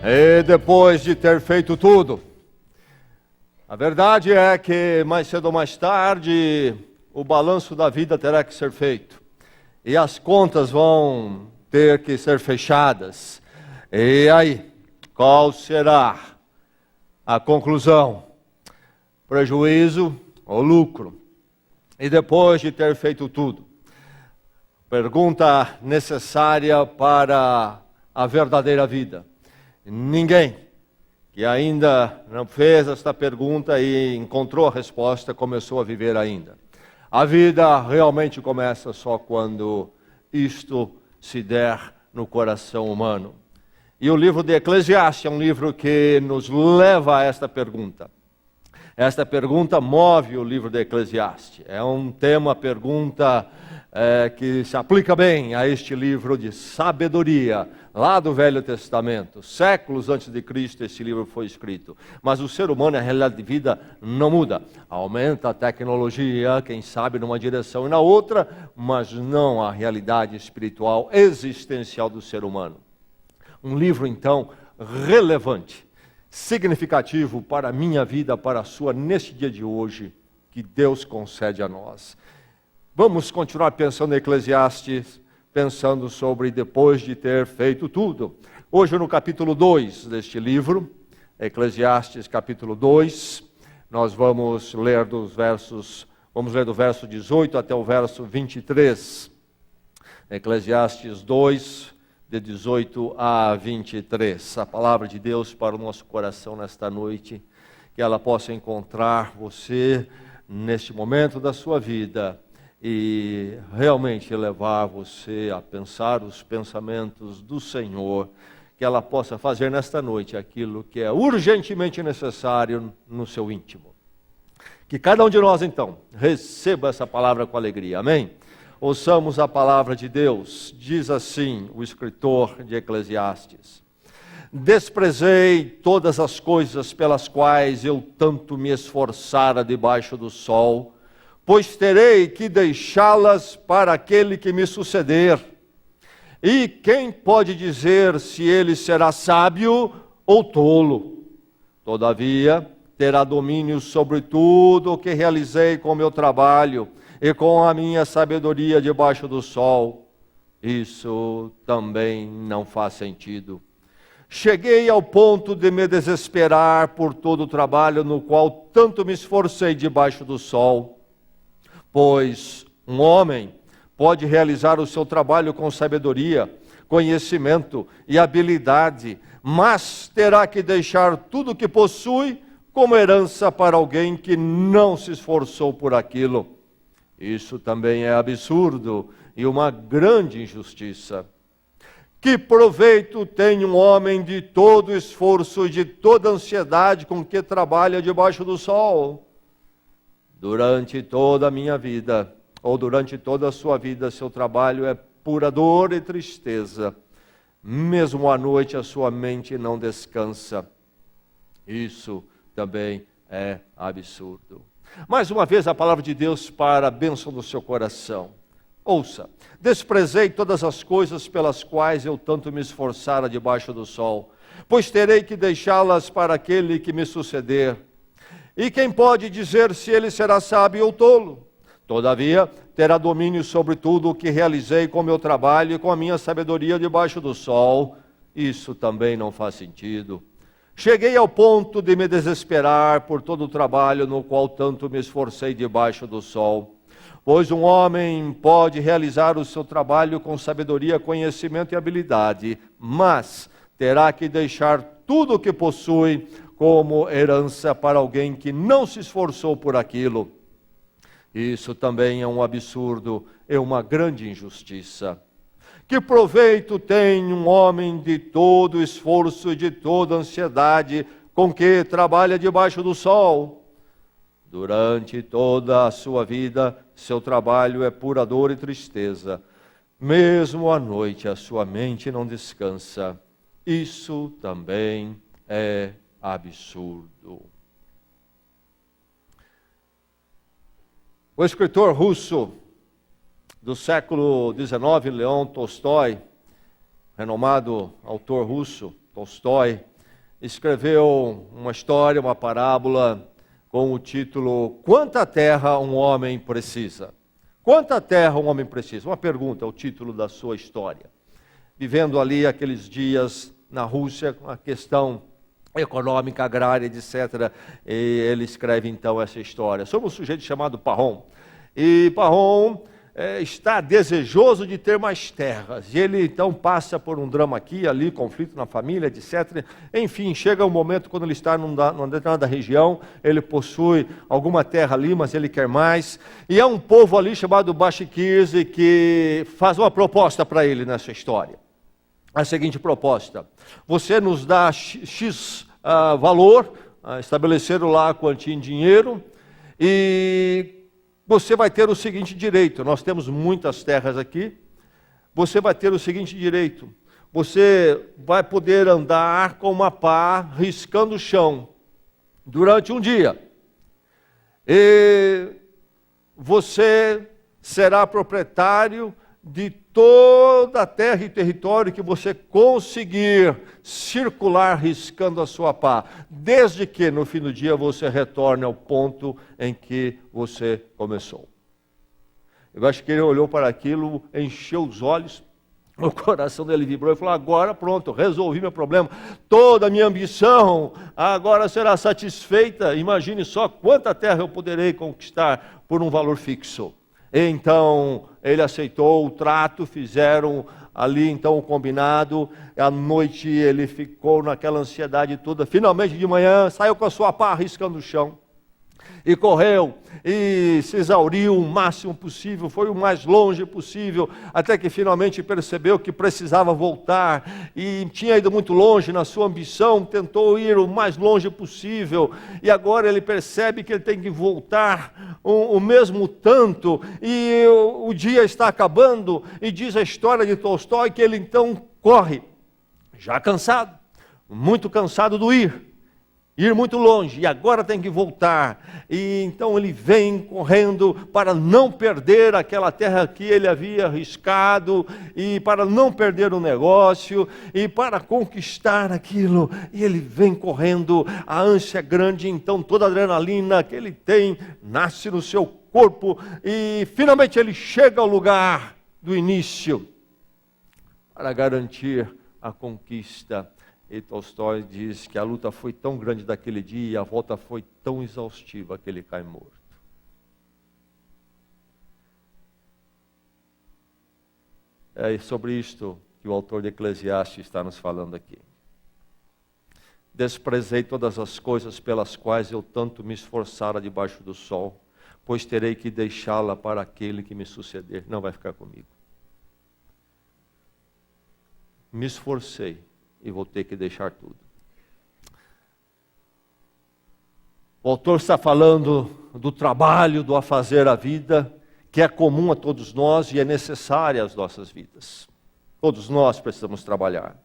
E depois de ter feito tudo, a verdade é que mais cedo ou mais tarde o balanço da vida terá que ser feito. E as contas vão ter que ser fechadas. E aí, qual será a conclusão? Prejuízo ou lucro? E depois de ter feito tudo, pergunta necessária para a verdadeira vida. Ninguém que ainda não fez esta pergunta e encontrou a resposta começou a viver ainda. A vida realmente começa só quando isto se der no coração humano. E o livro de Eclesiastes é um livro que nos leva a esta pergunta. Esta pergunta move o livro de Eclesiastes. É um tema, pergunta que se aplica bem a este livro de sabedoria, lá do Velho Testamento. Séculos antes de Cristo esse livro foi escrito. Mas o ser humano, a realidade de vida não muda. Aumenta a tecnologia, quem sabe numa direção e na outra, mas não a realidade espiritual, existencial do ser humano. Um livro, então, relevante, significativo para a minha vida, para a sua, neste dia de hoje, que Deus concede a nós. Vamos continuar pensando em Eclesiastes, pensando sobre depois de ter feito tudo. Hoje no capítulo 2 deste livro, Eclesiastes capítulo 2, nós vamos ler do verso 18 até o verso 23. Eclesiastes 2, de 18 a 23. A palavra de Deus para o nosso coração nesta noite, que ela possa encontrar você neste momento da sua vida e realmente levar você a pensar os pensamentos do Senhor, que ela possa fazer nesta noite aquilo que é urgentemente necessário no seu íntimo. Que cada um de nós, então, receba essa palavra com alegria, amém? Ouçamos a palavra de Deus. Diz assim o escritor de Eclesiastes: desprezei todas as coisas pelas quais eu tanto me esforçara debaixo do sol, pois terei que deixá-las para aquele que me suceder. E quem pode dizer se ele será sábio ou tolo? Todavia, terá domínio sobre tudo o que realizei com meu trabalho e com a minha sabedoria debaixo do sol. Isso também não faz sentido. Cheguei ao ponto de me desesperar por todo o trabalho no qual tanto me esforcei debaixo do sol. Pois um homem pode realizar o seu trabalho com sabedoria, conhecimento e habilidade, mas terá que deixar tudo o que possui como herança para alguém que não se esforçou por aquilo. Isso também é absurdo e uma grande injustiça. Que proveito tem um homem de todo esforço e de toda ansiedade com que trabalha debaixo do sol? Durante toda a minha vida, ou durante toda a sua vida, seu trabalho é pura dor e tristeza. Mesmo à noite a sua mente não descansa. Isso também é absurdo. Mais uma vez a palavra de Deus para a bênção do seu coração. Ouça: desprezei todas as coisas pelas quais eu tanto me esforçara debaixo do sol, pois terei que deixá-las para aquele que me suceder. E quem pode dizer se ele será sábio ou tolo? Todavia, terá domínio sobre tudo o que realizei com meu trabalho e com a minha sabedoria debaixo do sol. Isso também não faz sentido. Cheguei ao ponto de me desesperar por todo o trabalho no qual tanto me esforcei debaixo do sol. Pois um homem pode realizar o seu trabalho com sabedoria, conhecimento e habilidade, mas terá que deixar tudo o que possui como herança para alguém que não se esforçou por aquilo. Isso também é um absurdo, é uma grande injustiça. Que proveito tem um homem de todo esforço e de toda ansiedade com que trabalha debaixo do sol? Durante toda a sua vida, seu trabalho é pura dor e tristeza. Mesmo à noite, a sua mente não descansa. Isso também é absurdo. O escritor russo do século XIX, Leon Tolstói, renomado autor russo, Tolstói, escreveu uma história, uma parábola, com o título Quanta Terra um Homem Precisa? Quanta terra um homem precisa? Uma pergunta, é o título da sua história. Vivendo ali aqueles dias na Rússia, a questão econômica, agrária, etc. E ele escreve então essa história sobre um sujeito chamado Parrom. E Parrom está desejoso de ter mais terras. E ele então passa por um drama aqui, ali, conflito na família, etc. Enfim, chega um momento quando ele está numa determinada região, ele possui alguma terra ali, mas ele quer mais. E há um povo ali chamado Bashkirze que faz uma proposta para ele nessa história. A seguinte proposta: você nos dá X valor, estabeleceram lá a quantia em dinheiro, e você vai ter o seguinte direito. Nós temos muitas terras aqui. Você vai ter o seguinte direito: você vai poder andar com uma pá riscando o chão durante um dia. E você será proprietário de toda a terra e território que você conseguir circular riscando a sua pá, desde que no fim do dia você retorne ao ponto em que você começou. Eu acho que ele olhou para aquilo, encheu os olhos, o coração dele vibrou e falou: agora pronto, resolvi meu problema, toda a minha ambição agora será satisfeita. Imagine só quanta terra eu poderei conquistar por um valor fixo. Então ele aceitou o trato, fizeram ali então o combinado. À noite ele ficou naquela ansiedade toda. Finalmente de manhã saiu com a sua pá riscando o chão. E correu, e se exauriu o máximo possível, foi o mais longe possível, até que finalmente percebeu que precisava voltar, e tinha ido muito longe na sua ambição, tentou ir o mais longe possível, e agora ele percebe que ele tem que voltar o mesmo tanto, e o dia está acabando, e diz a história de Tolstói que ele então corre, já cansado, muito cansado do ir muito longe, e agora tem que voltar. E então ele vem correndo para não perder aquela terra que ele havia arriscado, e para não perder o negócio, e para conquistar aquilo. E ele vem correndo, a ânsia é grande, então toda a adrenalina que ele tem nasce no seu corpo, e finalmente ele chega ao lugar do início para garantir a conquista. E Tolstói diz que a luta foi tão grande daquele dia e a volta foi tão exaustiva que ele cai morto. É sobre isto que o autor de Eclesiastes está nos falando aqui. Desprezei todas as coisas pelas quais eu tanto me esforçara debaixo do sol, pois terei que deixá-la para aquele que me suceder. Não vai ficar comigo. Me esforcei e vou ter que deixar tudo. O autor está falando do trabalho, do afazer a vida, que é comum a todos nós e é necessária às nossas vidas. Todos nós precisamos trabalhar.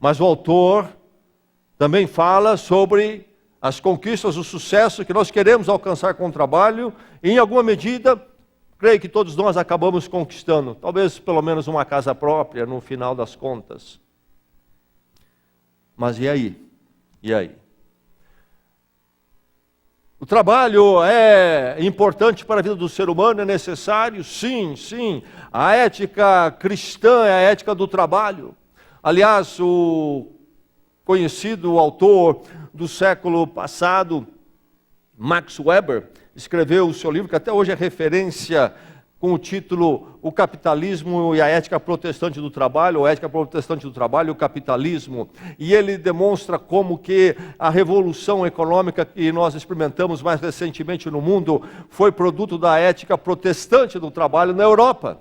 Mas o autor também fala sobre as conquistas, o sucesso que nós queremos alcançar com o trabalho, e em alguma medida, creio que todos nós acabamos conquistando, talvez pelo menos uma casa própria no final das contas. Mas e aí? E aí? O trabalho é importante para a vida do ser humano, é necessário? Sim, sim. A ética cristã é a ética do trabalho. Aliás, o conhecido autor do século passado, Max Weber, escreveu o seu livro, que até hoje é referência, com o título O Capitalismo e a Ética Protestante do Trabalho, ou Ética Protestante do Trabalho e o Capitalismo. E ele demonstra como que a revolução econômica que nós experimentamos mais recentemente no mundo foi produto da ética protestante do trabalho na Europa.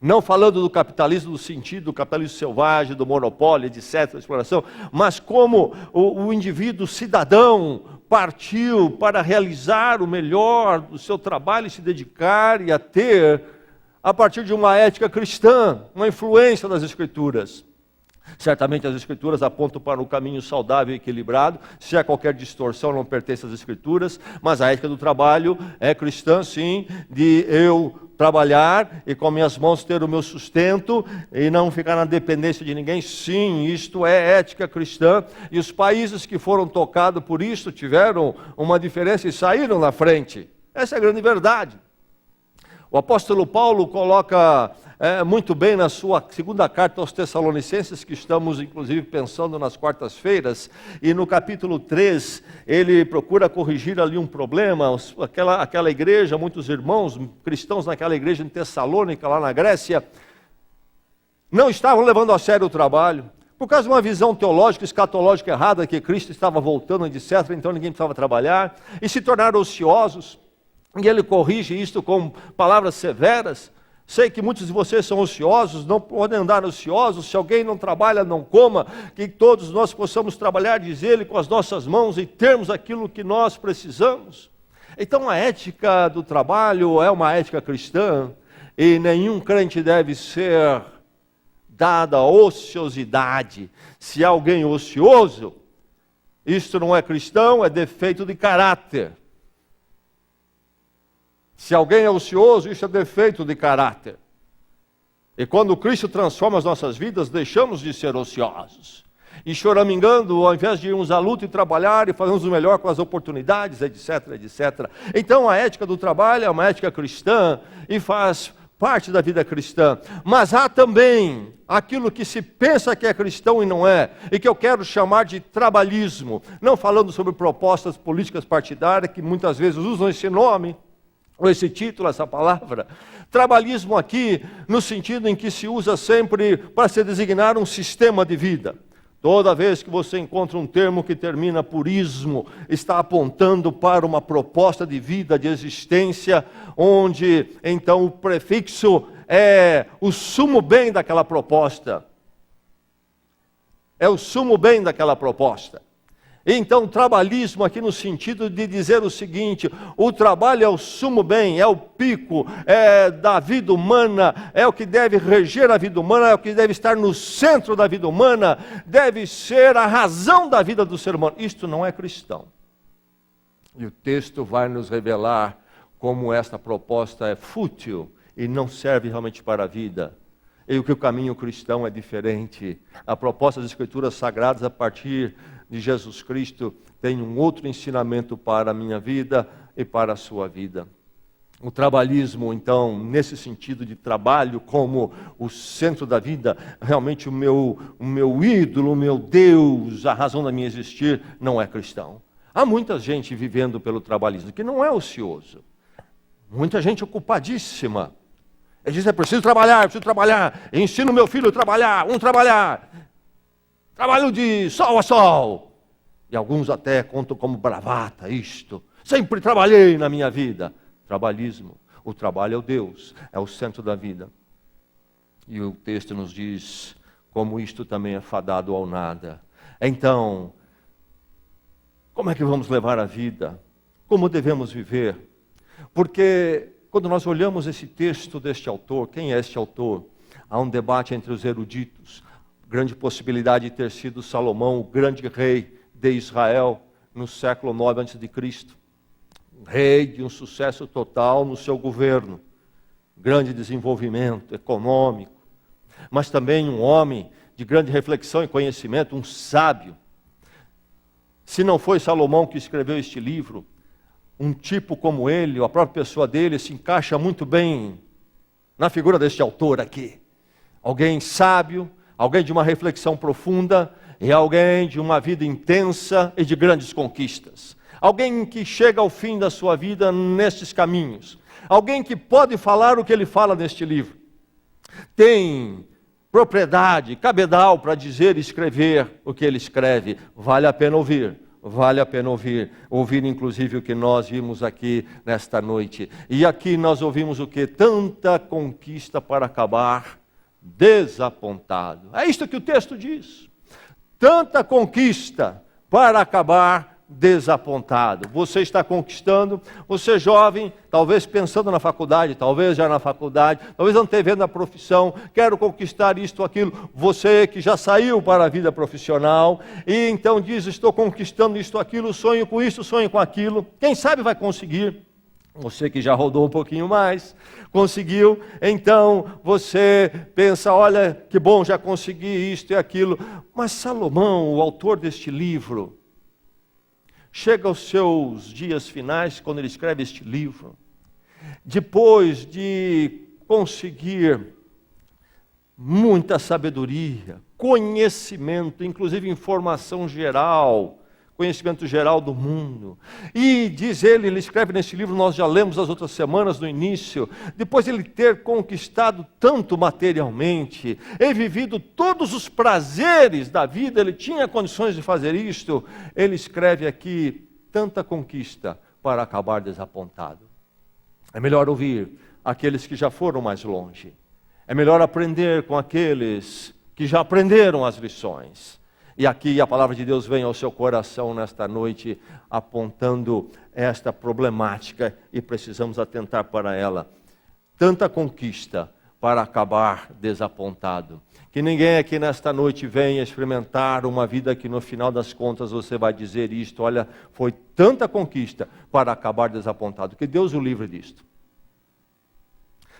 Não falando do capitalismo no sentido do capitalismo selvagem, do monopólio, etc., da exploração, mas como o indivíduo cidadão partiu para realizar o melhor do seu trabalho e se dedicar e a ter, a partir de uma ética cristã, uma influência das Escrituras. Certamente as Escrituras apontam para um caminho saudável e equilibrado. Se há qualquer distorção, não pertence às Escrituras. Mas a ética do trabalho é cristã, sim, de eu trabalhar e com minhas mãos ter o meu sustento e não ficar na dependência de ninguém. Sim, isto é ética cristã. E os países que foram tocados por isso tiveram uma diferença e saíram na frente. Essa é a grande verdade. O apóstolo Paulo coloca muito bem na sua segunda carta aos Tessalonicenses, que estamos inclusive pensando nas quartas-feiras, e no capítulo 3, ele procura corrigir ali um problema. Aquela igreja, muitos irmãos cristãos naquela igreja em Tessalônica, lá na Grécia, não estavam levando a sério o trabalho, por causa de uma visão teológica, escatológica errada, que Cristo estava voltando, etc., então ninguém precisava trabalhar, e se tornaram ociosos. E ele corrige isto com palavras severas. Sei que muitos de vocês são ociosos, não podem andar ociosos. Se alguém não trabalha, não coma. Que todos nós possamos trabalhar, diz ele, com as nossas mãos e termos aquilo que nós precisamos. Então a ética do trabalho é uma ética cristã e nenhum crente deve ser dado a ociosidade. Se há alguém ocioso, isto não é cristão, é defeito de caráter. Se alguém é ocioso, isso é defeito de caráter. E quando Cristo transforma as nossas vidas, deixamos de ser ociosos. E choramingando, ao invés de irmos à luta e trabalhar e fazermos o melhor com as oportunidades, etc, etc. Então a ética do trabalho é uma ética cristã e faz parte da vida cristã. Mas há também aquilo que se pensa que é cristão e não é, e que eu quero chamar de trabalhismo. Não falando sobre propostas políticas partidárias, que muitas vezes usam esse nome, ou esse título, essa palavra. Trabalhismo aqui, no sentido em que se usa sempre para se designar um sistema de vida. Toda vez que você encontra um termo que termina por ismo, está apontando para uma proposta de vida, de existência, onde então o prefixo é o sumo bem daquela proposta. É o sumo bem daquela proposta. Então, trabalhismo aqui no sentido de dizer o seguinte: o trabalho é o sumo bem, é o pico da vida humana, é o que deve reger a vida humana, é o que deve estar no centro da vida humana, deve ser a razão da vida do ser humano. Isto não é cristão. E o texto vai nos revelar como esta proposta é fútil e não serve realmente para a vida. E que o caminho cristão é diferente. A proposta das Escrituras Sagradas, a partir de Jesus Cristo, tem um outro ensinamento para a minha vida e para a sua vida. O trabalhismo, então, nesse sentido de trabalho como o centro da vida, realmente o meu ídolo, o meu Deus, a razão da minha existir, não é cristão. Há muita gente vivendo pelo trabalhismo, que não é ocioso. Muita gente ocupadíssima. Ele diz: é preciso trabalhar, eu ensino meu filho a trabalhar, trabalhar. Trabalho de sol a sol. E alguns até contam como bravata isto. Sempre trabalhei na minha vida. Trabalhismo. O trabalho é o Deus, é o centro da vida. E o texto nos diz como isto também é fadado ao nada. Então, como é que vamos levar a vida? Como devemos viver? Porque quando nós olhamos esse texto deste autor, quem é este autor? Há um debate entre os eruditos. Grande possibilidade de ter sido Salomão, o grande rei de Israel, no século 9 a.C. Rei de um sucesso total no seu governo. Grande desenvolvimento econômico. Mas também um homem de grande reflexão e conhecimento, um sábio. Se não foi Salomão que escreveu este livro, um tipo como ele, ou a própria pessoa dele, se encaixa muito bem na figura deste autor aqui. Alguém sábio, alguém de uma reflexão profunda, e alguém de uma vida intensa e de grandes conquistas. Alguém que chega ao fim da sua vida nestes caminhos. Alguém que pode falar o que ele fala neste livro. Tem propriedade, cabedal para dizer e escrever o que ele escreve. Vale a pena ouvir. Vale a pena ouvir. Ouvir inclusive o que nós vimos aqui nesta noite. E aqui nós ouvimos o que? Tanta conquista para acabar desapontado. É isto que o texto diz. Tanta conquista para acabar desapontado. Você está conquistando, você jovem, talvez pensando na faculdade, talvez já na faculdade, talvez não vendo a profissão, quero conquistar isto, aquilo. Você que já saiu para a vida profissional e então diz, estou conquistando isto, aquilo, sonho com isso, sonho com aquilo. Quem sabe vai conseguir. Você que já rodou um pouquinho mais, conseguiu, então você pensa, olha, que bom, já consegui isto e aquilo. Mas Salomão, o autor deste livro, chega aos seus dias finais, quando ele escreve este livro, depois de conseguir muita sabedoria, conhecimento, inclusive informação geral, conhecimento geral do mundo. E diz ele escreve nesse livro, nós já lemos as outras semanas no início, depois de ele ter conquistado tanto materialmente, e vivido todos os prazeres da vida, ele tinha condições de fazer isto, ele escreve aqui, tanta conquista para acabar desapontado. É melhor ouvir aqueles que já foram mais longe. É melhor aprender com aqueles que já aprenderam as lições. E aqui a palavra de Deus vem ao seu coração nesta noite, apontando esta problemática e precisamos atentar para ela. Tanta conquista para acabar desapontado. Que ninguém aqui nesta noite venha experimentar uma vida que no final das contas você vai dizer isto, olha, foi tanta conquista para acabar desapontado. Que Deus o livre disto.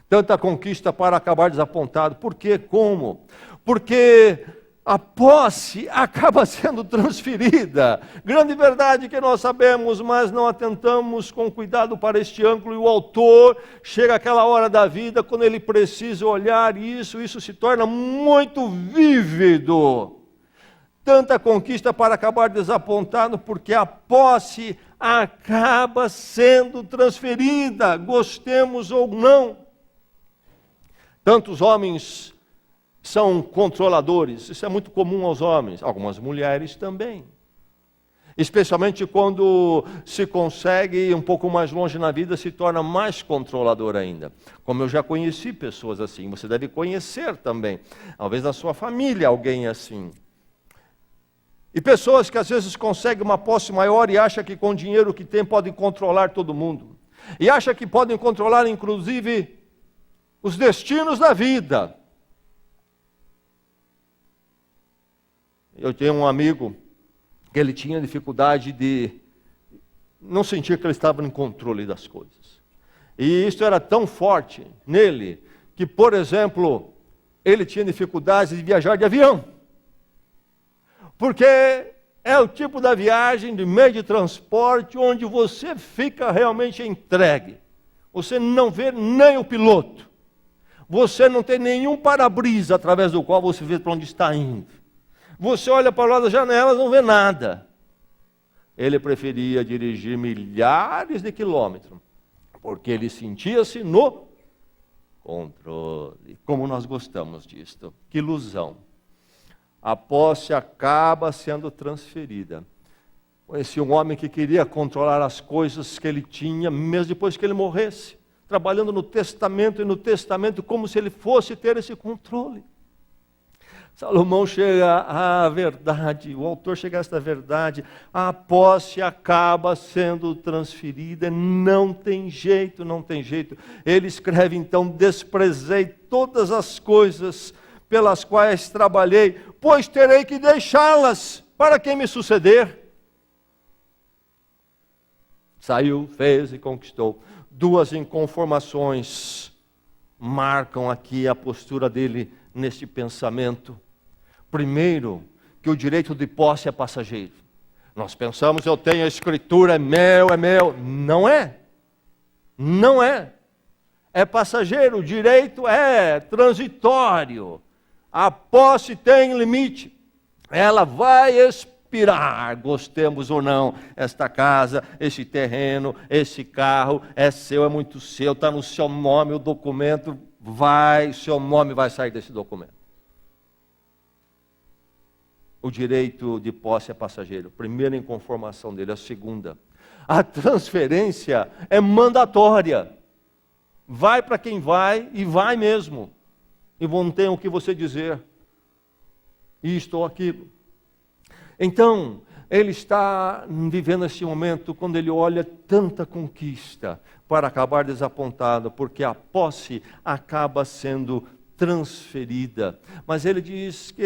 Tanta conquista para acabar desapontado. Por quê? Como? Porque a posse acaba sendo transferida. Grande verdade que nós sabemos, mas não atentamos com cuidado para este ângulo. E o autor chega àquela hora da vida, quando ele precisa olhar isso se torna muito vívido. Tanta conquista para acabar desapontado, porque a posse acaba sendo transferida, gostemos ou não. Tantos homens são controladores, isso é muito comum aos homens, algumas mulheres também. Especialmente quando se consegue ir um pouco mais longe na vida, se torna mais controlador ainda. Como eu já conheci pessoas assim, você deve conhecer também. Talvez na sua família alguém assim. E pessoas que às vezes conseguem uma posse maior e acham que com o dinheiro que tem podem controlar todo mundo. E acham que podem controlar inclusive os destinos da vida. Eu tenho um amigo que ele tinha dificuldade de não sentir que ele estava no controle das coisas. E isso era tão forte nele, que, por exemplo, ele tinha dificuldade de viajar de avião. Porque é o tipo da viagem, de meio de transporte, onde você fica realmente entregue. Você não vê nem o piloto. Você não tem nenhum para-brisa através do qual você vê para onde está indo. Você olha para lá das janelas e não vê nada. Ele preferia dirigir milhares de quilômetros, porque ele sentia-se no controle. Como nós gostamos disto. Que ilusão. A posse acaba sendo transferida. Conheci um homem que queria controlar as coisas que ele tinha, mesmo depois que ele morresse, trabalhando no testamento e no testamento, como se ele fosse ter esse controle. Salomão chega à verdade, o autor chega a esta verdade, a posse acaba sendo transferida, não tem jeito, não tem jeito. Ele escreve então, desprezei todas as coisas pelas quais trabalhei, pois terei que deixá-las para quem me suceder. Saiu, fez e conquistou. Duas inconformações marcam aqui a postura dele neste pensamento. Primeiro, que o direito de posse é passageiro. Nós pensamos, eu tenho a escritura, é meu, é meu. Não é. Não é. É passageiro, o direito é transitório. A posse tem limite. Ela vai expirar, gostemos ou não. Esta casa, esse terreno, esse carro é seu, é muito seu, está no seu nome, o documento vai, seu nome vai sair desse documento. O direito de posse é passageiro. Primeira inconformação dele. A segunda, a transferência é mandatória. Vai para quem vai e vai mesmo. E não tem o que você dizer. Isto ou aquilo. Então, ele está vivendo esse momento quando ele olha tanta conquista para acabar desapontado, porque a posse acaba sendo transferida. Mas ele diz que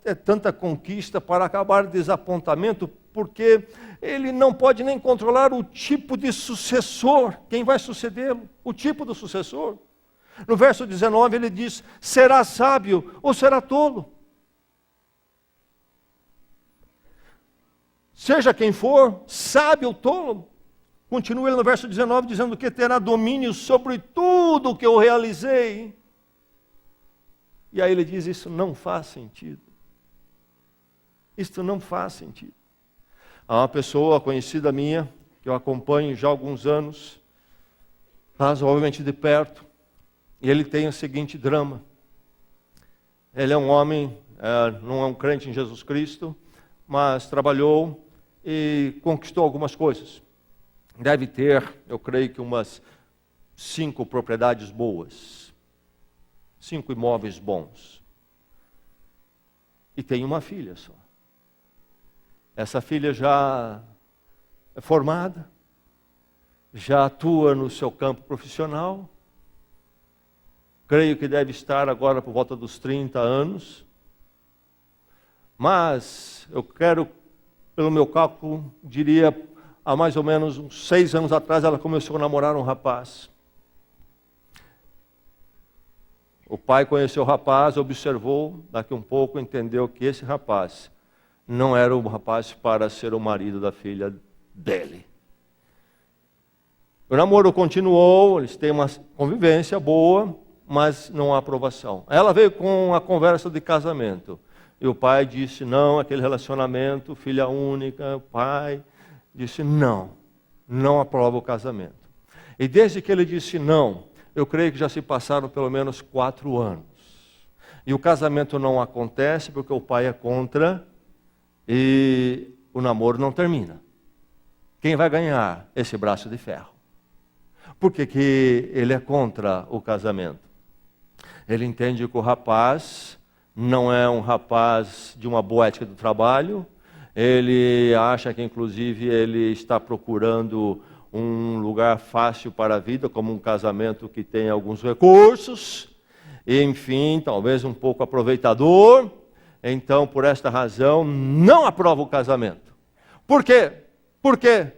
é tanta conquista para acabar desapontamento, porque ele não pode nem controlar o tipo de sucessor, quem vai sucedê-lo, o tipo do sucessor. No verso 19 ele diz: será sábio ou será tolo? Seja quem for, sábio ou tolo. Continua ele no verso 19 dizendo que terá domínio sobre tudo o que eu realizei. E aí ele diz: isso não faz sentido. Isto não faz sentido. Há uma pessoa conhecida minha, que eu acompanho já há alguns anos, razoavelmente de perto, e ele tem o seguinte drama. Ele é um homem, não é um crente em Jesus Cristo, mas trabalhou e conquistou algumas coisas. Deve ter, eu creio que umas 5 propriedades boas, 5 imóveis bons. E tem uma filha só. Essa filha já é formada, já atua no seu campo profissional. Creio que deve estar agora por volta dos 30 anos. Mas eu quero, pelo meu cálculo, diria, há mais ou menos uns 6 anos atrás, ela começou a namorar um rapaz. O pai conheceu o rapaz, observou, daqui um pouco entendeu que esse rapaz não era o rapaz para ser o marido da filha dele. O namoro continuou, eles têm uma convivência boa, mas não há aprovação. Ela veio com a conversa de casamento. E o pai disse: não, aquele relacionamento, filha única, o pai disse: não aprova o casamento. E desde que ele disse não, eu creio que já se passaram pelo menos 4 anos. E o casamento não acontece porque o pai é contra e o namoro não termina. Quem vai ganhar esse braço de ferro? Por que que ele é contra o casamento? Ele entende que o rapaz não é um rapaz de uma boa ética do trabalho. Ele acha que, inclusive, ele está procurando um lugar fácil para a vida, como um casamento que tem alguns recursos. E, enfim, talvez um pouco aproveitador. Então, por esta razão, não aprova o casamento. Por quê? Por quê?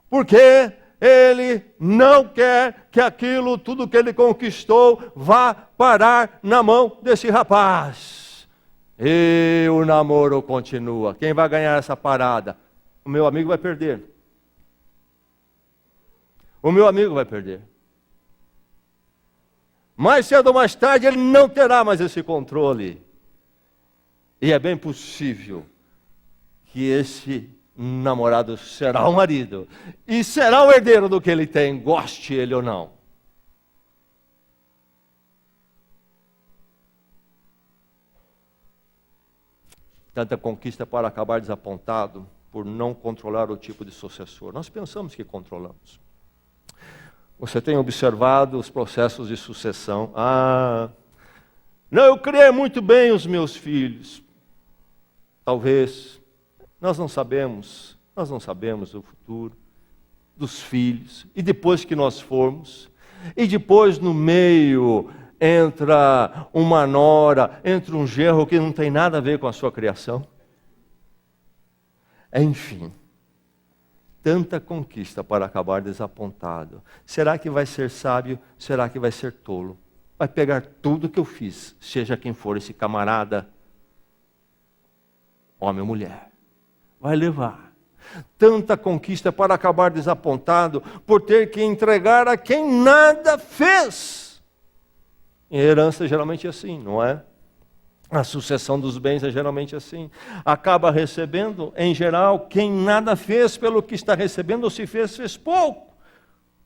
Porque ele não quer que aquilo, tudo que ele conquistou, vá parar na mão desse rapaz. E o namoro continua. Quem vai ganhar essa parada? O meu amigo vai perder. O meu amigo vai perder. Mais cedo ou mais tarde, ele não terá mais esse controle. E é bem possível que esse namorado será o marido e será o herdeiro do que ele tem, goste ele ou não. Tanta conquista para acabar desapontado por não controlar o tipo de sucessor. Nós pensamos que controlamos. Você tem observado os processos de sucessão? Não, eu criei muito bem os meus filhos. Talvez, nós não sabemos o futuro dos filhos. E depois que nós formos, e depois no meio entra uma nora, entra um genro que não tem nada a ver com a sua criação. Enfim, tanta conquista para acabar desapontado. Será que vai ser sábio? Será que vai ser tolo? Vai pegar tudo que eu fiz, seja quem for esse camarada, homem ou mulher, vai levar. Tanta conquista para acabar desapontado por ter que entregar a quem nada fez. Em herança geralmente é assim, não é? A sucessão dos bens é geralmente assim. Acaba recebendo, em geral, quem nada fez pelo que está recebendo, ou se fez, fez pouco.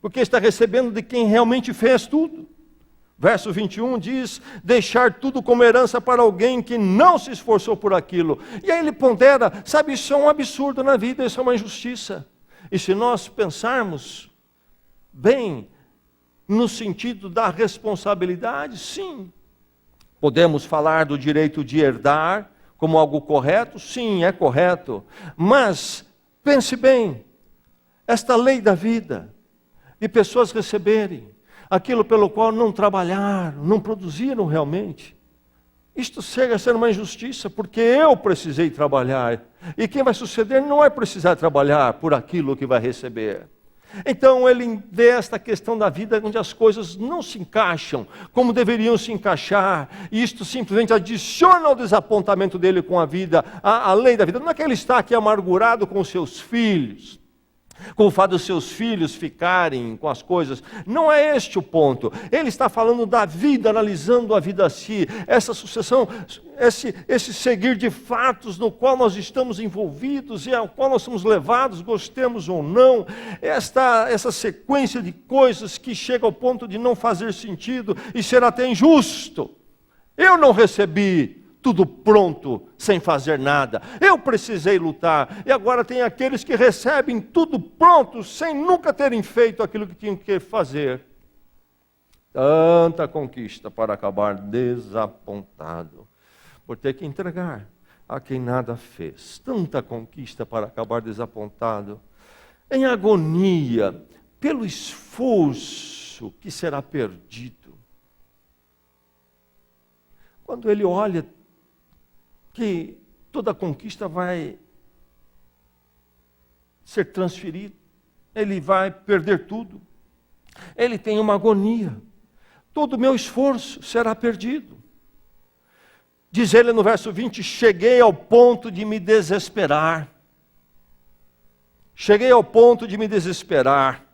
Porque está recebendo de quem realmente fez tudo. Verso 21 diz: deixar tudo como herança para alguém que não se esforçou por aquilo. E aí ele pondera, sabe, isso é um absurdo na vida, isso é uma injustiça. E se nós pensarmos bem, no sentido da responsabilidade, sim. Podemos falar do direito de herdar, como algo correto? Sim, é correto. Mas, pense bem, esta lei da vida, de pessoas receberem aquilo pelo qual não trabalharam, não produziram realmente, isto chega a ser uma injustiça, porque eu precisei trabalhar, e quem vai suceder não vai precisar trabalhar por aquilo que vai receber. Então ele vê esta questão da vida onde as coisas não se encaixam como deveriam se encaixar, e isto simplesmente adiciona ao desapontamento dele com a vida, a lei da vida. Não é que ele está aqui amargurado com os seus filhos, com o fato dos seus filhos ficarem com as coisas, não é este o ponto. Ele está falando da vida, analisando a vida assim, essa sucessão, esse seguir de fatos no qual nós estamos envolvidos e ao qual nós somos levados, gostemos ou não, essa sequência de coisas que chega ao ponto de não fazer sentido e ser até injusto. Eu não recebi tudo pronto, sem fazer nada. Eu precisei lutar. E agora tem aqueles que recebem tudo pronto, sem nunca terem feito aquilo que tinham que fazer. Tanta conquista para acabar desapontado, por ter que entregar a quem nada fez. Tanta conquista para acabar desapontado, em agonia, pelo esforço que será perdido. Quando ele olha que toda a conquista vai ser transferida, ele vai perder tudo. Ele tem uma agonia. Todo o meu esforço será perdido. Diz ele no verso 20, cheguei ao ponto de me desesperar. Cheguei ao ponto de me desesperar.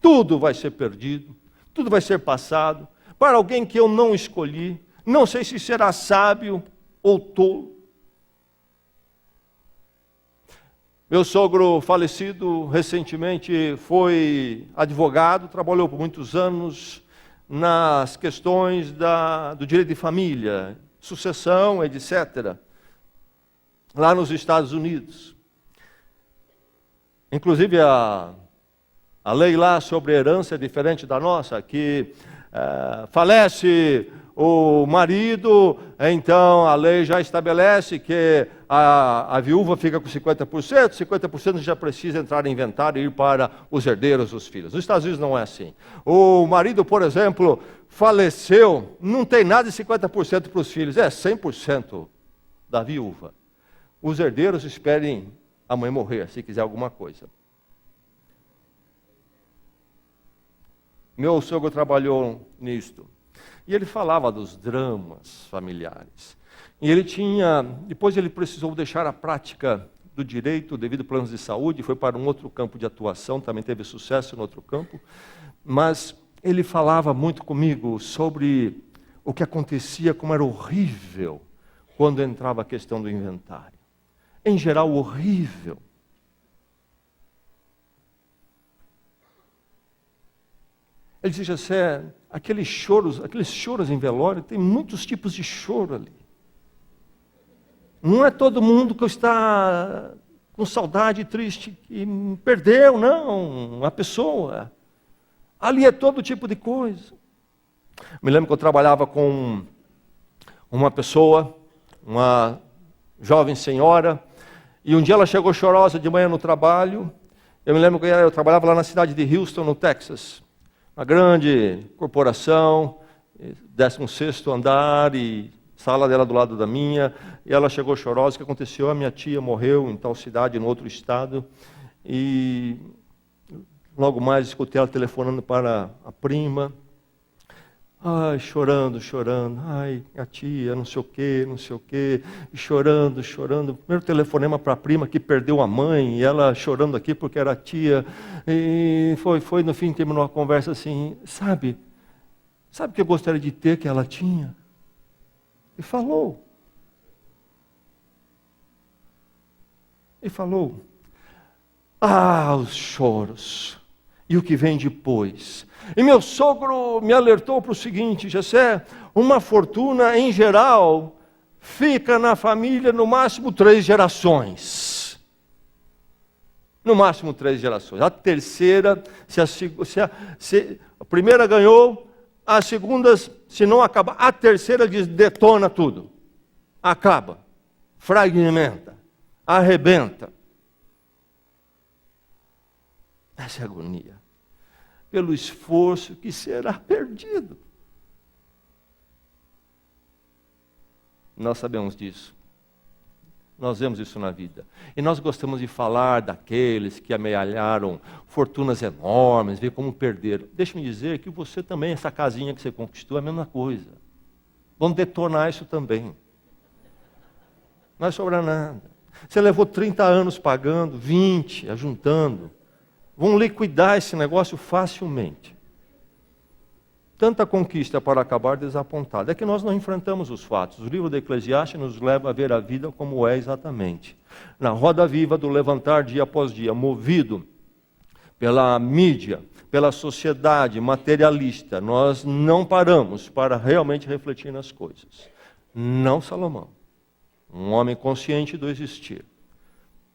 Tudo vai ser perdido, tudo vai ser passado, para alguém que eu não escolhi. Não sei se será sábio ou tolo. Meu sogro falecido recentemente foi advogado, trabalhou por muitos anos nas questões do direito de família, sucessão, etc., lá nos Estados Unidos. Inclusive a lei lá sobre herança é diferente da nossa, que falece o marido, então a lei já estabelece que a viúva fica com 50%, 50% já precisa entrar em inventário e ir para os herdeiros dos filhos. Nos Estados Unidos não é assim. O marido, por exemplo, faleceu, não tem nada de 50% para os filhos, é 100% da viúva. Os herdeiros esperem a mãe morrer, se quiser alguma coisa. Meu sogro trabalhou nisto. E ele falava dos dramas familiares. E ele depois ele precisou deixar a prática do direito devido a planos de saúde, foi para um outro campo de atuação, também teve sucesso no outro campo. Mas ele falava muito comigo sobre o que acontecia, como era horrível quando entrava a questão do inventário. Em geral, horrível. Ele dizia, Jessé, aqueles choros em velório, tem muitos tipos de choro ali. Não é todo mundo que está com saudade triste que perdeu, não, a pessoa. Ali é todo tipo de coisa. Me lembro que eu trabalhava com uma pessoa, uma jovem senhora, e um dia ela chegou chorosa de manhã no trabalho. Eu me lembro que eu trabalhava lá na cidade de Houston, no Texas. Uma grande corporação, 16º andar, e sala dela do lado da minha, e ela chegou chorosa. O que aconteceu? A minha tia morreu em tal cidade, no outro estado, e logo mais escutei ela telefonando para a prima, ai, chorando, ai, a tia, não sei o quê, e chorando. Primeiro telefonema para a prima que perdeu a mãe, e ela chorando aqui porque era a tia, e foi no fim, terminou a conversa assim, sabe o que eu gostaria de ter que ela tinha? E falou, os choros, e o que vem depois. E meu sogro me alertou para o seguinte, Jessé, uma fortuna em geral fica na família no máximo 3 gerações. No máximo 3 gerações. A terceira, se a primeira ganhou, a segunda, se não acabar, a terceira detona tudo. acaba, fragmenta, arrebenta. Essa é a agonia, pelo esforço que será perdido. Nós sabemos disso. Nós vemos isso na vida. E nós gostamos de falar daqueles que amealharam fortunas enormes, ver como perderam. Deixa-me dizer que você também, essa casinha que você conquistou, é a mesma coisa. Vamos detonar isso também. Não vai sobrar nada. Você levou 30 anos pagando, 20, ajuntando. Vão liquidar esse negócio facilmente. Tanta conquista para acabar desapontado. É que nós não enfrentamos os fatos. O livro de Eclesiastes nos leva a ver a vida como é exatamente. Na roda viva do levantar dia após dia, movido pela mídia, pela sociedade materialista, nós não paramos para realmente refletir nas coisas. Não Salomão, um homem consciente do existir,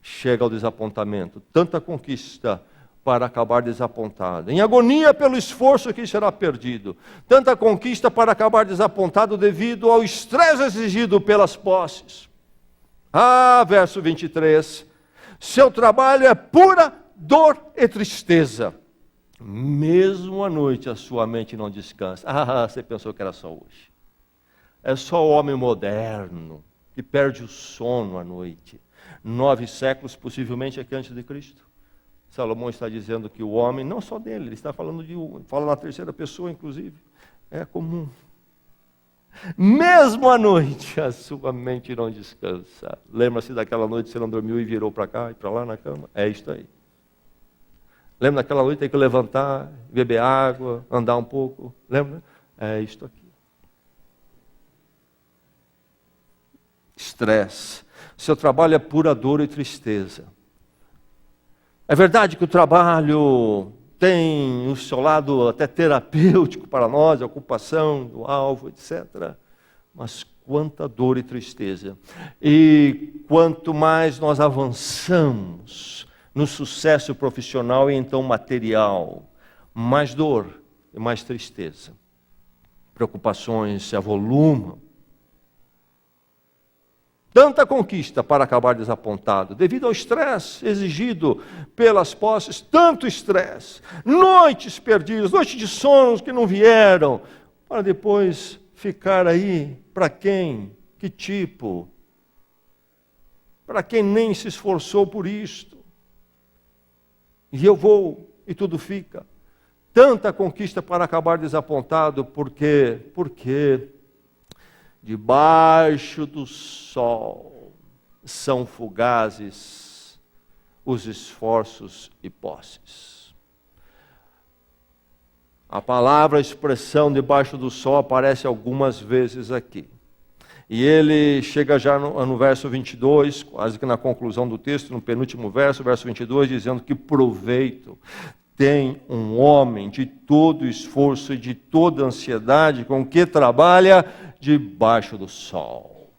chega ao desapontamento. Tanta conquista para acabar desapontado, em agonia pelo esforço que será perdido. Tanta conquista para acabar desapontado devido ao estresse exigido pelas posses. Verso 23, seu trabalho é pura dor e tristeza. Mesmo à noite a sua mente não descansa. Você pensou que era só hoje. É só o homem moderno que perde o sono à noite. 9 séculos, possivelmente aqui antes de Cristo. Salomão está dizendo que o homem, não só dele, ele está falando fala na terceira pessoa, inclusive, é comum. Mesmo à noite, a sua mente não descansa. Lembra-se daquela noite que você não dormiu e virou para cá e para lá na cama? É isto aí. Lembra daquela noite que tem que levantar, beber água, andar um pouco? Lembra? É isto aqui. Estresse. Seu trabalho é pura dor e tristeza. É verdade que o trabalho tem o seu lado até terapêutico para nós, a ocupação do alvo, etc. Mas quanta dor e tristeza. E quanto mais nós avançamos no sucesso profissional e então material, mais dor e mais tristeza. Preocupações se avolumam. Tanta conquista para acabar desapontado, devido ao estresse exigido pelas posses, tanto estresse, noites perdidas, noites de sonos que não vieram, para depois ficar aí, para quem, que tipo, para quem nem se esforçou por isto. E eu vou, e tudo fica. Tanta conquista para acabar desapontado, porque debaixo do sol são fugazes os esforços e posses. A palavra, a expressão debaixo do sol aparece algumas vezes aqui. E ele chega já no verso 22, quase que na conclusão do texto, no penúltimo verso, verso 22, dizendo que proveito tem um homem de todo esforço e de toda ansiedade com que trabalha debaixo do sol.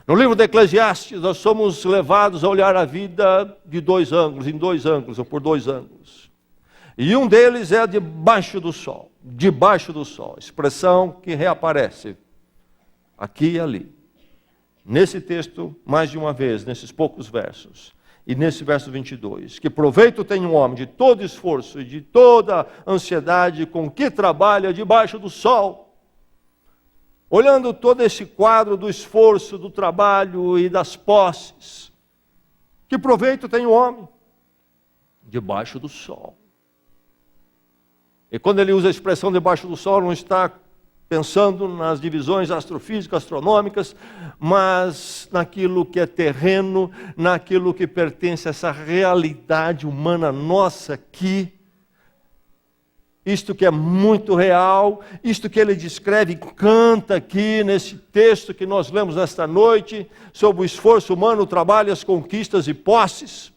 No livro de Eclesiastes, nós somos levados a olhar a vida de dois ângulos, em dois ângulos, ou por dois ângulos. E um deles é debaixo do sol, expressão que reaparece aqui e ali. Nesse texto, mais de uma vez, nesses poucos versos. E nesse verso 22, que proveito tem um homem de todo esforço e de toda ansiedade com que trabalha debaixo do sol. Olhando todo esse quadro do esforço, do trabalho e das posses, que proveito tem o homem debaixo do sol. E quando ele usa a expressão debaixo do sol, não está pensando nas divisões astrofísicas, astronômicas, mas naquilo que é terreno, naquilo que pertence a essa realidade humana nossa aqui. Isto que é muito real, isto que ele descreve e canta aqui nesse texto que nós lemos nesta noite, sobre o esforço humano, o trabalho, as conquistas e posses.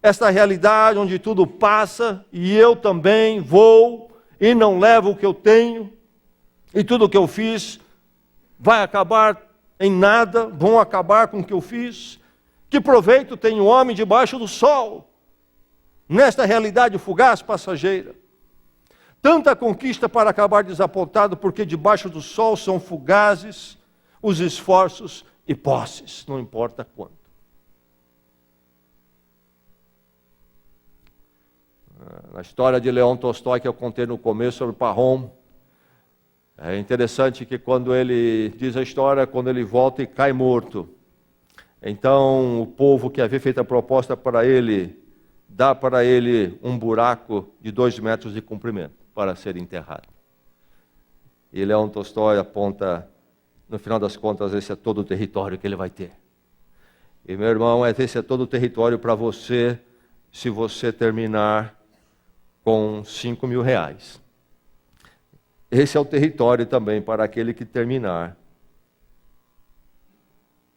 Esta realidade onde tudo passa e eu também vou e não levo o que eu tenho. E tudo o que eu fiz vai acabar em nada, vão acabar com o que eu fiz. Que proveito tem o homem debaixo do sol, nesta realidade fugaz, passageira? Tanta conquista para acabar desapontado, porque debaixo do sol são fugazes os esforços e posses, não importa quanto. Na história de Leão Tolstói que eu contei no começo sobre Parrom, é interessante que quando ele diz a história, quando ele volta e cai morto, então o povo que havia feito a proposta para ele, dá para ele um buraco de 2 metros de comprimento para ser enterrado. E Leão Tolstói aponta, no final das contas, esse é todo o território que ele vai ter. E meu irmão, esse é todo o território para você, se você terminar com 5 mil reais. Esse é o território também para aquele que terminar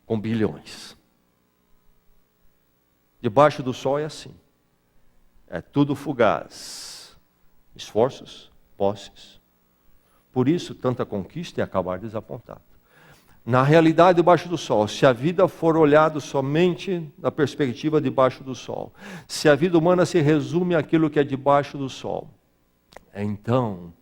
com bilhões. Debaixo do sol é assim. É tudo fugaz. Esforços, posses. Por isso, tanta conquista e acabar desapontado. Na realidade, debaixo do sol, se a vida for olhada somente na perspectiva debaixo do sol, se a vida humana se resume àquilo que é debaixo do sol, então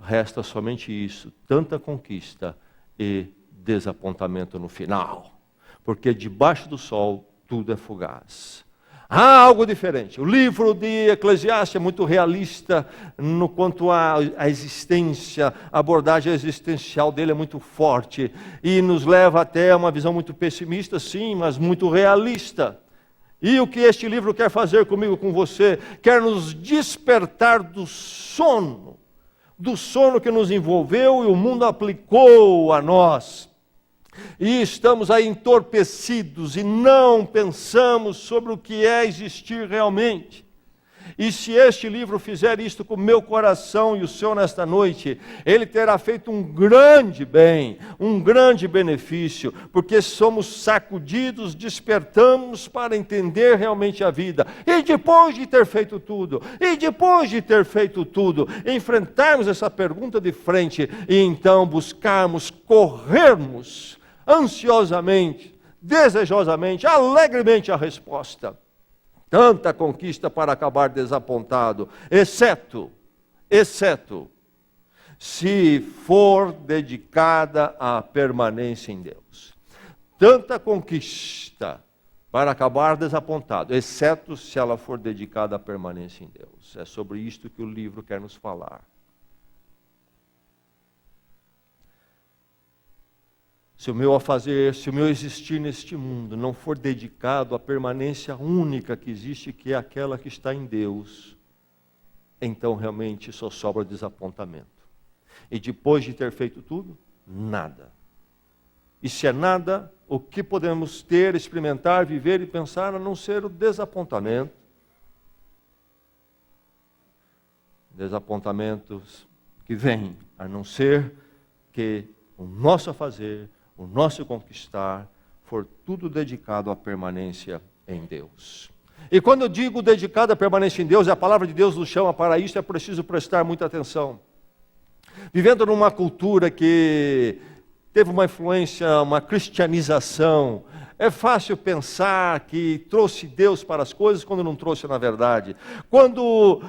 resta somente isso, tanta conquista e desapontamento no final. Porque debaixo do sol tudo é fugaz. Há algo diferente. O livro de Eclesiastes é muito realista no quanto à existência, a abordagem existencial dele é muito forte e nos leva até uma visão muito pessimista, sim, mas muito realista. E o que este livro quer fazer comigo, com você? Quer nos despertar do sono que nos envolveu e o mundo aplicou a nós. E estamos aí entorpecidos e não pensamos sobre o que é existir realmente. E se este livro fizer isto com o meu coração e o seu nesta noite, ele terá feito um grande bem, um grande benefício, porque somos sacudidos, despertamos para entender realmente a vida. E depois de ter feito tudo, enfrentarmos essa pergunta de frente e então buscarmos, corrermos ansiosamente, desejosamente, alegremente a resposta. Tanta conquista para acabar desapontado, exceto, se for dedicada à permanência em Deus. Tanta conquista para acabar desapontado, exceto se ela for dedicada à permanência em Deus. É sobre isto que o livro quer nos falar. Se o meu afazer, se o meu existir neste mundo não for dedicado à permanência única que existe, que é aquela que está em Deus, então realmente só sobra desapontamento. E depois de ter feito tudo, nada. E se é nada, o que podemos ter, experimentar, viver e pensar a não ser o desapontamento? Desapontamentos que vêm a não ser que o nosso afazer, o nosso conquistar, for tudo dedicado à permanência em Deus. E quando eu digo dedicado à permanência em Deus, a palavra de Deus nos chama para isso, é preciso prestar muita atenção. Vivendo numa cultura que teve uma influência, uma cristianização, é fácil pensar que trouxe Deus para as coisas quando não trouxe na verdade. Quando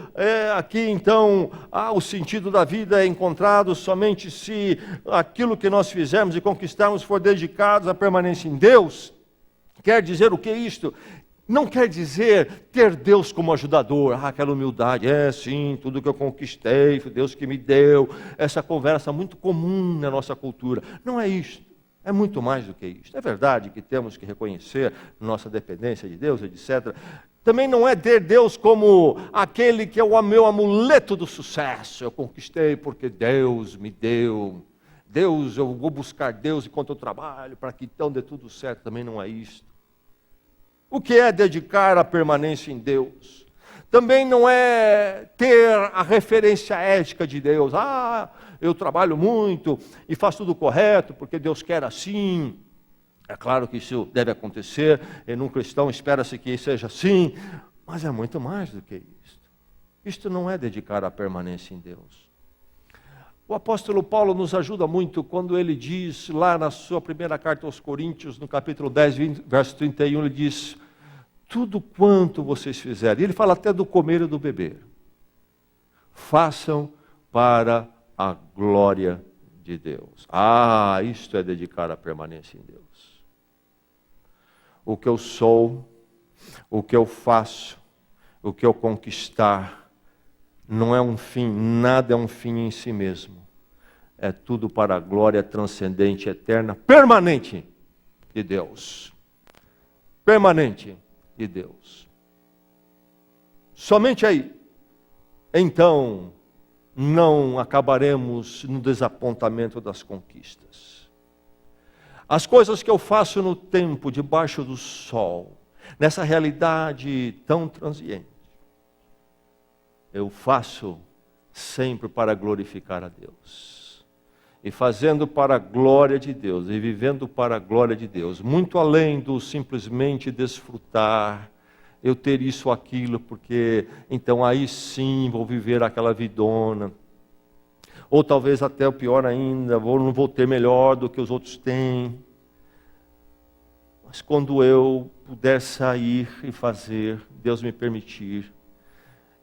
aqui então o sentido da vida é encontrado somente se aquilo que nós fizermos e conquistarmos for dedicados à permanência em Deus. Quer dizer o que é isto? Não quer dizer ter Deus como ajudador, aquela humildade, sim, tudo que eu conquistei, foi Deus que me deu, essa conversa muito comum na nossa cultura. Não é isto. É muito mais do que isso. É verdade que temos que reconhecer nossa dependência de Deus, etc. Também não é ter Deus como aquele que é o meu amuleto do sucesso. Eu conquistei porque Deus me deu. Deus, eu vou buscar Deus enquanto eu trabalho, para que então dê tudo certo. Também não é isto. O que é dedicar a permanência em Deus? Também não é ter a referência ética de Deus. Eu trabalho muito e faço tudo correto, porque Deus quer assim. É claro que isso deve acontecer, e num cristão espera-se que seja assim, mas é muito mais do que isto. Isto não é dedicar a permanência em Deus. O apóstolo Paulo nos ajuda muito quando ele diz, lá na sua primeira carta aos Coríntios, no capítulo 10, verso 31, ele diz: tudo quanto vocês fizerem, ele fala até do comer e do beber, façam para a glória de Deus. Isto é dedicar a permanência em Deus. O que eu sou, o que eu faço, o que eu conquistar, não é um fim, nada é um fim em si mesmo. É tudo para a glória transcendente, eterna, permanente de Deus. Permanente de Deus. Somente aí, então, não acabaremos no desapontamento das conquistas. As coisas que eu faço no tempo, debaixo do sol, nessa realidade tão transiente, eu faço sempre para glorificar a Deus. E fazendo para a glória de Deus, e vivendo para a glória de Deus, muito além do simplesmente desfrutar, eu ter isso ou aquilo, porque então aí sim vou viver aquela vidona. Ou talvez até o pior ainda, não vou ter melhor do que os outros têm. Mas quando eu puder sair e fazer, Deus me permitir,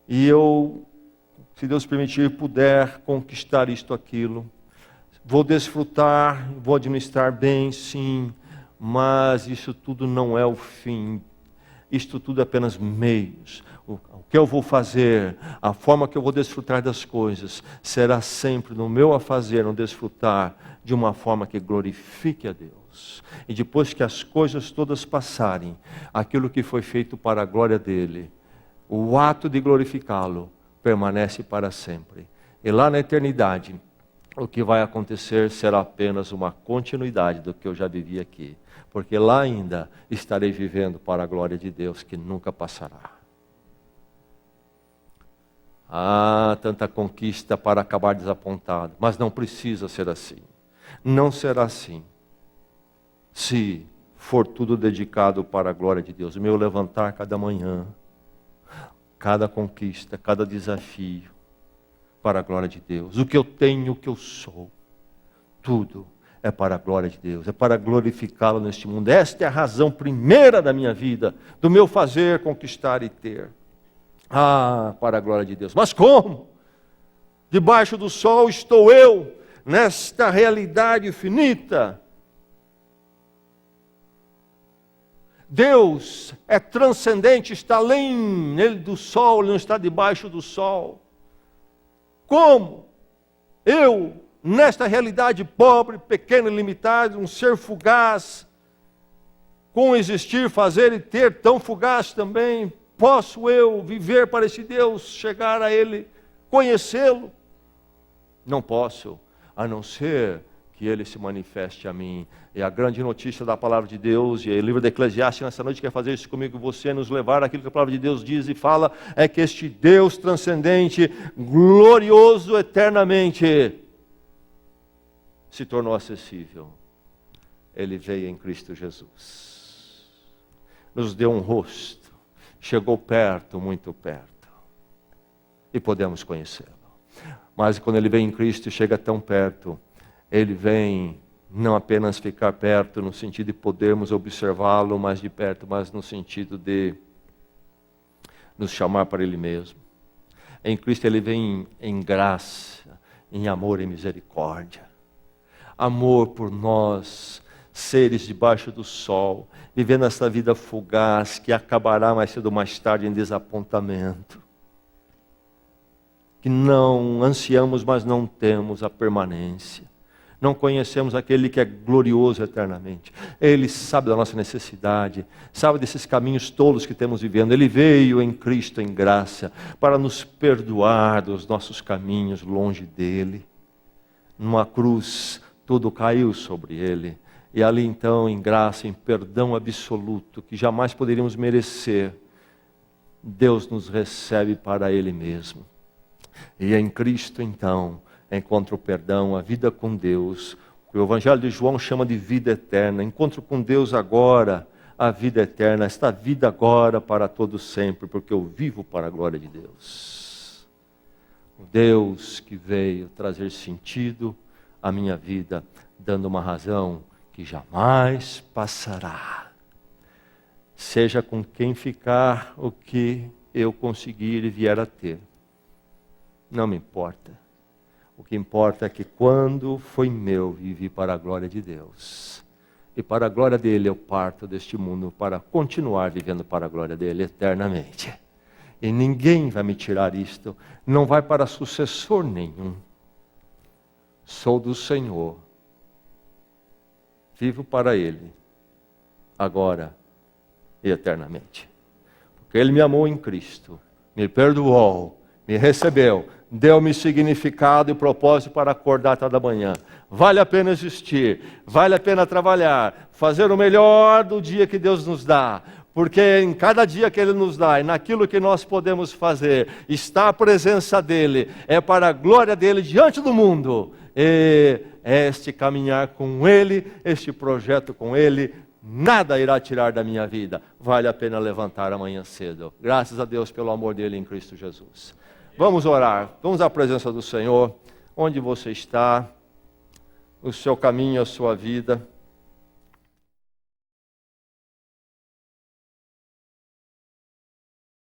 e eu, se Deus permitir, puder conquistar isto ou aquilo, vou desfrutar, vou administrar bem, sim, mas isso tudo não é o fim. Isto tudo é apenas meios. O que eu vou fazer, a forma que eu vou desfrutar das coisas, será sempre no meu a fazer, no desfrutar, de uma forma que glorifique a Deus. E depois que as coisas todas passarem, aquilo que foi feito para a glória dele, o ato de glorificá-lo, permanece para sempre. E lá na eternidade, o que vai acontecer será apenas uma continuidade do que eu já vivi aqui. Porque lá ainda estarei vivendo para a glória de Deus que nunca passará. Tanta conquista para acabar desapontado. Mas não precisa ser assim. Não será assim. Se for tudo dedicado para a glória de Deus. O meu levantar cada manhã, cada conquista, cada desafio, para a glória de Deus. O que eu tenho, o que eu sou, tudo é para a glória de Deus, é para glorificá-lo neste mundo. Esta é a razão primeira da minha vida, do meu fazer, conquistar e ter. Para a glória de Deus. Mas como? Debaixo do sol estou eu, nesta realidade finita. Deus é transcendente, está além do sol, ele não está debaixo do sol. Como eu, nesta realidade pobre, pequena e limitada, um ser fugaz, com existir, fazer e ter tão fugaz também, posso eu viver para esse Deus, chegar a Ele, conhecê-lo? Não posso, a não ser que Ele se manifeste a mim. E a grande notícia da palavra de Deus, e o livro de Eclesiastes nessa noite quer fazer isso comigo e você, nos levar àquilo que a palavra de Deus diz e fala, é que este Deus transcendente, glorioso eternamente, se tornou acessível. Ele veio em Cristo Jesus. Nos deu um rosto, chegou perto, muito perto, e podemos conhecê-lo. Mas quando Ele vem em Cristo e chega tão perto, Ele vem não apenas ficar perto no sentido de podermos observá-lo mais de perto, mas no sentido de nos chamar para Ele mesmo. Em Cristo Ele vem em graça, em amor e misericórdia. Amor por nós, seres debaixo do sol, vivendo esta vida fugaz que acabará mais cedo ou mais tarde em desapontamento. Que não ansiamos, mas não temos a permanência. Não conhecemos aquele que é glorioso eternamente. Ele sabe da nossa necessidade, sabe desses caminhos tolos que temos vivendo. Ele veio em Cristo em graça para nos perdoar dos nossos caminhos longe dele. Numa cruz, tudo caiu sobre ele. E ali então, em graça, em perdão absoluto, que jamais poderíamos merecer, Deus nos recebe para Ele mesmo. E em Cristo então, encontro o perdão, a vida com Deus, que o Evangelho de João chama de vida eterna. Encontro com Deus agora, a vida eterna, esta vida agora para todo sempre, porque eu vivo para a glória de Deus. O Deus que veio trazer sentido à minha vida, dando uma razão que jamais passará. Seja com quem ficar o que eu conseguir e vier a ter. Não me importa. O que importa é que quando foi meu, vivi para a glória de Deus. E para a glória dele eu parto deste mundo para continuar vivendo para a glória dele eternamente. E ninguém vai me tirar isto, não vai para sucessor nenhum. Sou do Senhor. Vivo para ele, agora e eternamente. Porque ele me amou em Cristo, me perdoou, me recebeu, deu-me significado e propósito para acordar cada manhã. Vale a pena existir, vale a pena trabalhar, fazer o melhor do dia que Deus nos dá, porque em cada dia que Ele nos dá e naquilo que nós podemos fazer, está a presença dEle, é para a glória dEle diante do mundo. E este caminhar com Ele, este projeto com Ele, nada irá tirar da minha vida. Vale a pena levantar amanhã cedo. Graças a Deus pelo amor dEle em Cristo Jesus. Vamos orar, vamos à presença do Senhor, onde você está, o seu caminho, a sua vida.